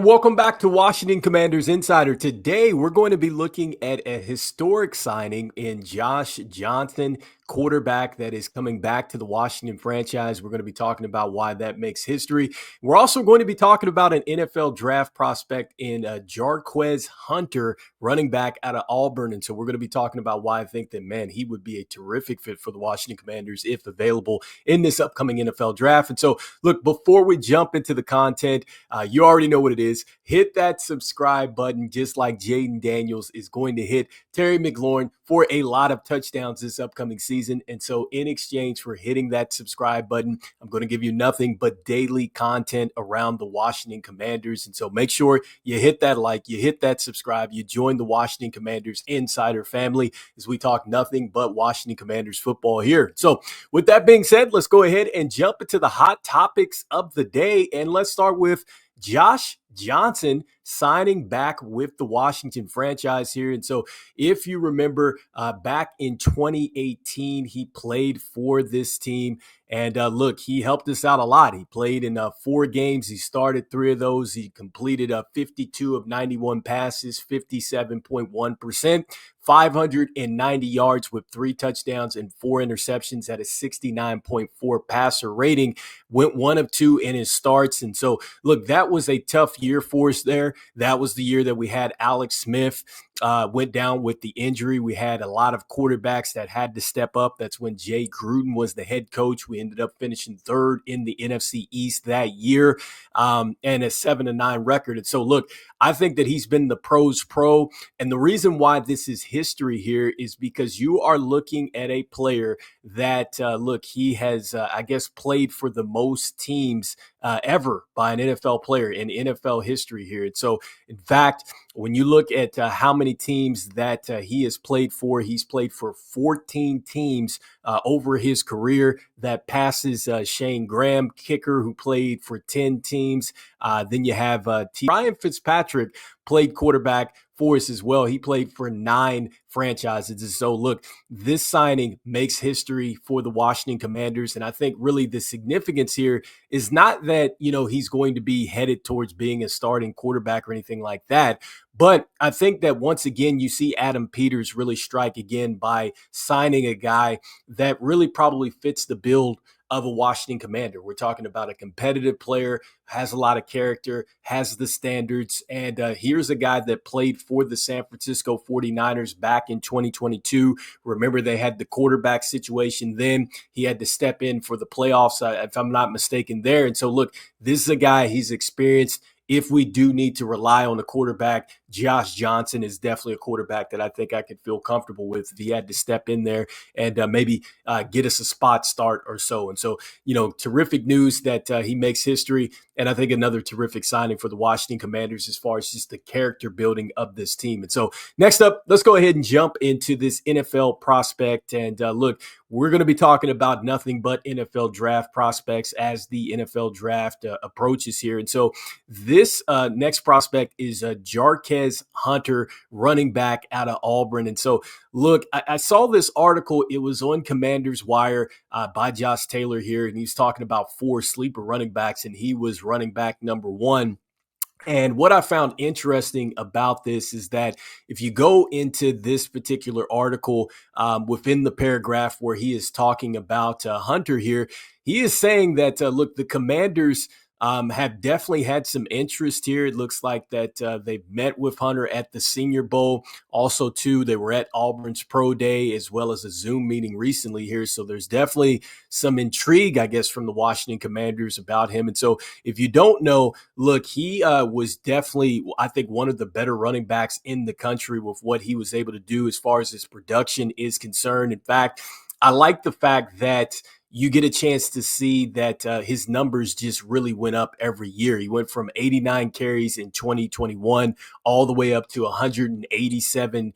welcome back to Washington Commanders Insider. Today, we're going to be looking at a historic signing in Josh Johnson, quarterback that is coming back to the Washington franchise. We're going to be talking about why that makes history. We're also going to be talking about an NFL draft prospect in Jarquez Hunter, running back out of Auburn. And so we're going to be talking about why I think that, man, he would be a terrific fit for the Washington Commanders if available in this upcoming NFL draft. And so, look, before we jump into the content, you already know what it is. Hit that subscribe button, just like Jaden Daniels is going to hit Terry McLaurin for a lot of touchdowns this upcoming season. And so in exchange for hitting that subscribe button, I'm going to give you nothing but daily content around the Washington Commanders. And so make sure you hit that like, you hit that subscribe, you join the Washington Commanders Insider family as we talk nothing but Washington Commanders football here. So with that being said, let's go ahead and jump into the hot topics of the day. And let's start with Josh Johnson signing back with the Washington franchise here. And so if you remember back in 2018, he played for this team. And look, he helped us out a lot. He played in 4 games. He started 3 of those. He completed 52 of 91 passes, 57.1%. 590 yards with 3 touchdowns and 4 interceptions at a 69.4 passer rating. Went 1 of 2 in his starts. And so, look, that was a tough year for us there. That was the year that we had Alex Smith went down with the injury. We had a lot of quarterbacks that had to step up. That's when Jay Gruden was the head coach. We ended up finishing 3rd in the NFC East that year, and a 7-9 record. And so, look, I think that he's been the pros pro. And the reason why this is history here is because you are looking at a player that, look, he has, I guess, played for the most teams ever by an NFL player in NFL history here. And so, in fact, when you look at how many teams that he has played for, he's played for 14 teams over his career. That passes Shane Graham, kicker, who played for 10 teams. Then you have Ryan Fitzpatrick, played quarterback for us as well. He played for 9 franchises. And so, look, this signing makes history for the Washington Commanders. And I think really the significance here is not that, he's going to be headed towards being a starting quarterback or anything like that. But I think that once again, you see Adam Peters really strike again by signing a guy that really probably fits the build of a Washington Commander. We're talking about a competitive player, has a lot of character, has the standards, and here's a guy that played for the San Francisco 49ers back in 2022. Remember, they had the quarterback situation then. He had to step in for the playoffs, if I'm not mistaken there. And so, look, this is a guy, he's experienced. If we do need to rely on a quarterback, Josh Johnson is definitely a quarterback that I think I could feel comfortable with if he had to step in there and maybe get us a spot start or so. And so, terrific news that he makes history. And I think another terrific signing for the Washington Commanders as far as just the character building of this team. And so next up, let's go ahead and jump into this NFL prospect. And look, we're going to be talking about nothing but NFL draft prospects as the NFL draft approaches here. And so this next prospect is Jarquez Hunter, running back out of Auburn. And so, look, I saw this article. It was on Commander's Wire by Josh Taylor here, and he's talking about 4 sleeper running backs, and he was running back number 1. And what I found interesting about this is that if you go into this particular article within the paragraph where he is talking about Hunter here, he is saying that, look, the Commanders have definitely had some interest here. It looks like that they've met with Hunter at the Senior Bowl. Also, too, they were at Auburn's Pro Day as well as a Zoom meeting recently here. So there's definitely some intrigue, I guess, from the Washington Commanders about him. And so if you don't know, look, he was definitely, I think, one of the better running backs in the country with what he was able to do as far as his production is concerned. In fact, I like the fact that you get a chance to see that his numbers just really went up every year. He went from 89 carries in 2021 all the way up to 187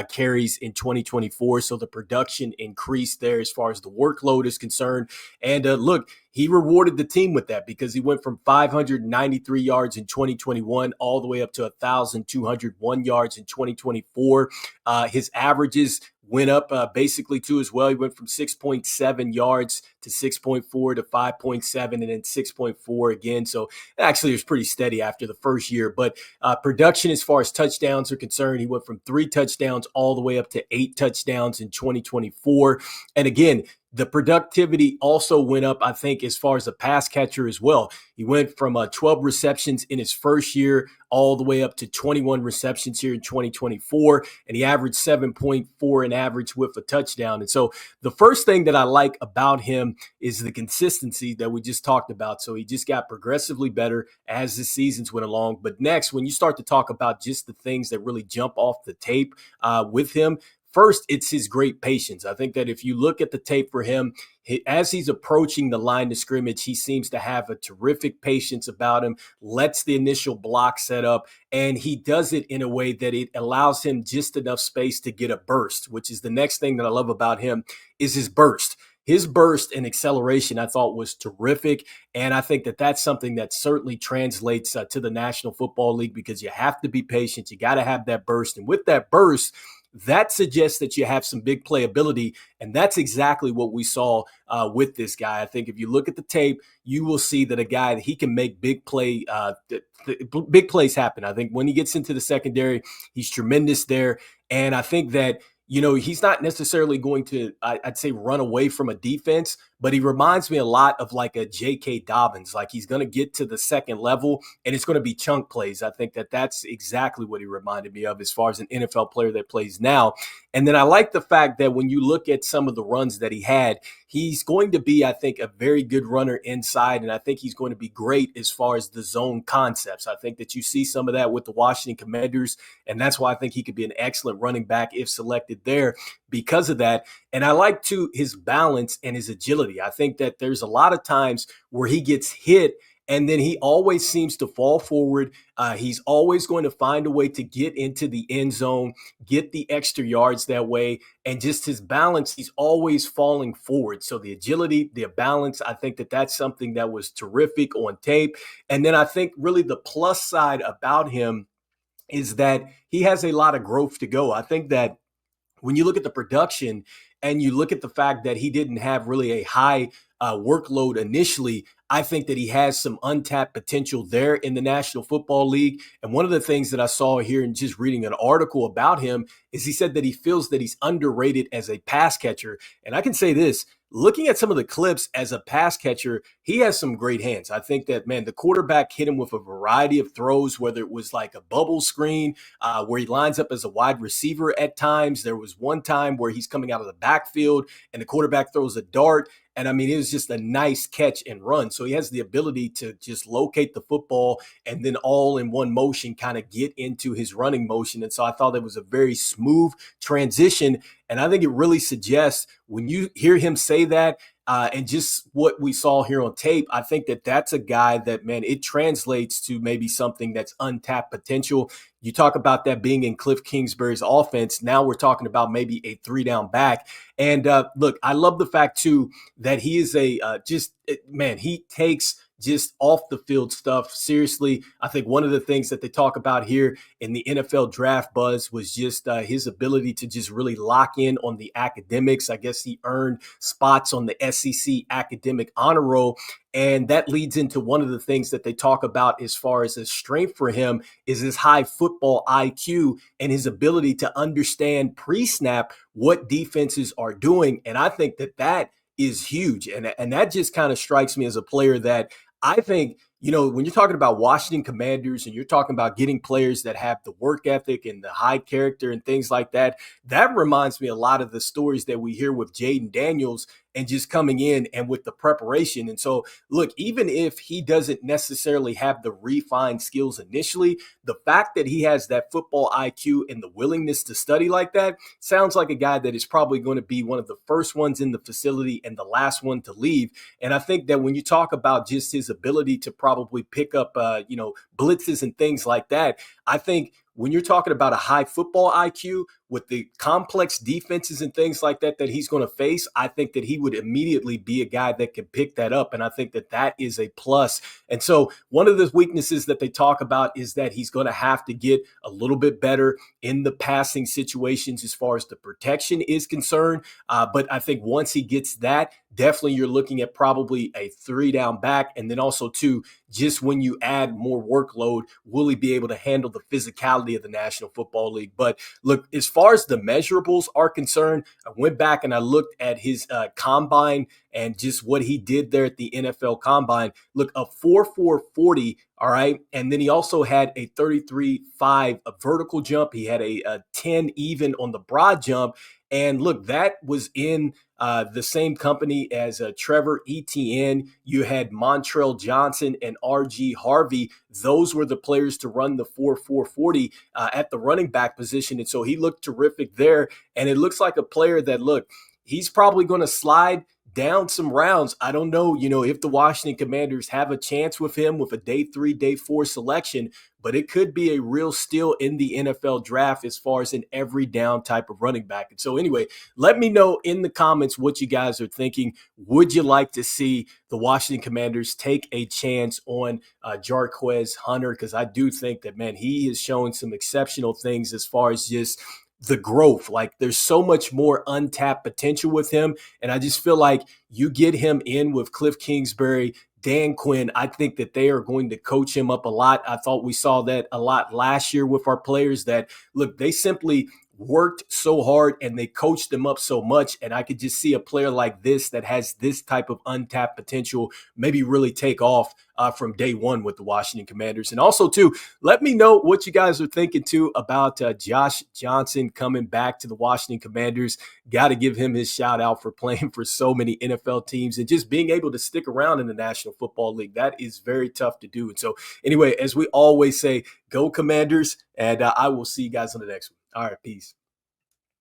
carries in 2024. So the production increased there as far as the workload is concerned. And look, he rewarded the team with that because he went from 593 yards in 2021 all the way up to 1,201 yards in 2024. His averages went up basically too as well. He went from 6.7 yards to 6.4 to 5.7 and then 6.4 again. So actually it was pretty steady after the first year. But production as far as touchdowns are concerned, he went from 3 touchdowns all the way up to 8 touchdowns in 2024. And again, the productivity also went up, I think, as far as a pass catcher as well. He went from 12 receptions in his first year all the way up to 21 receptions here in 2024, and he averaged 7.4 in average with a touchdown. And so the first thing that I like about him is the consistency that we just talked about. So he just got progressively better as the seasons went along. But next, when you start to talk about just the things that really jump off the tape with him, first, it's his great patience. I think that if you look at the tape for him, as he's approaching the line of scrimmage, he seems to have a terrific patience about him, lets the initial block set up, and he does it in a way that it allows him just enough space to get a burst, which is the next thing that I love about him is his burst. His burst and acceleration, I thought, was terrific. And I think that that's something that certainly translates to the National Football League because you have to be patient. You got to have that burst. And with that burst, that suggests that you have some big playability. And that's exactly what we saw with this guy. I think if you look at the tape, you will see that a guy that he can make big big plays happen. I think when he gets into the secondary, he's tremendous there. And I think that he's not necessarily going to, I'd say, run away from a defense, but he reminds me a lot of like a J.K. Dobbins. Like he's going to get to the second level and it's going to be chunk plays. I think that that's exactly what he reminded me of as far as an NFL player that plays now. And then I like the fact that when you look at some of the runs that he had, he's going to be, I think, a very good runner inside. And I think he's going to be great as far as the zone concepts. I think that you see some of that with the Washington Commanders. And that's why I think he could be an excellent running back if selected there because of that. And I like, too, his balance and his agility. I think that there's a lot of times where he gets hit and then he always seems to fall forward. He's always going to find a way to get into the end zone, get the extra yards that way. And just his balance, he's always falling forward. So the agility, the balance, I think that that's something that was terrific on tape. And then I think really the plus side about him is that he has a lot of growth to go. I think that when you look at the production and you look at the fact that he didn't have really a high workload initially, I think that he has some untapped potential there in the National Football League. And one of the things that I saw here in just reading an article about him is he said that he feels that he's underrated as a pass catcher. And I can say this, looking at some of the clips as a pass catcher, he has some great hands. I think that, man, the quarterback hit him with a variety of throws, whether it was like a bubble screen where he lines up as a wide receiver at times. There was one time where he's coming out of the backfield and the quarterback throws a dart. And I mean, it was just a nice catch and run. So he has the ability to just locate the football and then all in one motion kind of get into his running motion. And so I thought it was a very smooth transition. And I think it really suggests when you hear him say that, and just what we saw here on tape, I think that that's a guy that, man, it translates to maybe something that's untapped potential. You talk about that being in Cliff Kingsbury's offense. Now we're talking about maybe a 3-down back. And look, I love the fact, too, that he is he takes just off the field stuff seriously. I think one of the things that they talk about here in the NFL draft buzz was just his ability to just really lock in on the academics. I guess he earned spots on the SEC academic honor roll. And that leads into one of the things that they talk about as far as a strength for him is his high football IQ and his ability to understand pre-snap what defenses are doing. And I think that that is huge. And that just kind of strikes me as a player that I think, when you're talking about Washington Commanders and you're talking about getting players that have the work ethic and the high character and things like that, that reminds me a lot of the stories that we hear with Jaden Daniels and just coming in and with the preparation. And so, look, even if he doesn't necessarily have the refined skills initially, the fact that he has that football IQ and the willingness to study like that sounds like a guy that is probably going to be one of the first ones in the facility and the last one to leave. And I think that when you talk about just his ability to probably pick up, blitzes and things like that, I think when you're talking about a high football IQ, with the complex defenses and things like that he's going to face, I think that he would immediately be a guy that could pick that up. And I think that that is a plus. And so one of the weaknesses that they talk about is that he's going to have to get a little bit better in the passing situations as far as the protection is concerned. But I think once he gets that, definitely you're looking at probably a 3 down back. And then also, too, just when you add more workload, will he be able to handle the physicality of the National Football League? But look, as far as the measurables are concerned, I went back and I looked at his combine and just what he did there at the NFL Combine. Look, a 4.440, all right? And then he also had a 33.5 a vertical jump. He had a 10 even on the broad jump. And look, that was in the same company as Trevor Etienne. You had Montrell Johnson and R.G. Harvey. Those were the players to run the 4.440 at the running back position. And so he looked terrific there. And it looks like a player that, look, he's probably going to slide down some rounds. I don't know, if the Washington Commanders have a chance with him with a day 3, day 4 selection, but it could be a real steal in the NFL draft as far as an every down type of running back. And so anyway, let me know in the comments what you guys are thinking. Would you like to see the Washington Commanders take a chance on Jarquez Hunter? Because I do think that, man, he is showing some exceptional things as far as just the growth. Like, there's so much more untapped potential with him. And I just feel like you get him in with Cliff Kingsbury, Dan Quinn, I think that they are going to coach him up a lot. I thought we saw that a lot last year with our players that, look, they simply worked so hard and they coached them up so much. And I could just see a player like this that has this type of untapped potential maybe really take off from day one with the Washington Commanders. And also, too, let me know what you guys are thinking, too, about Josh Johnson coming back to the Washington Commanders. Got to give him his shout out for playing for so many NFL teams and just being able to stick around in the National Football League. That is very tough to do. And so anyway, as we always say, go Commanders, and I will see you guys on the next one. All right, peace.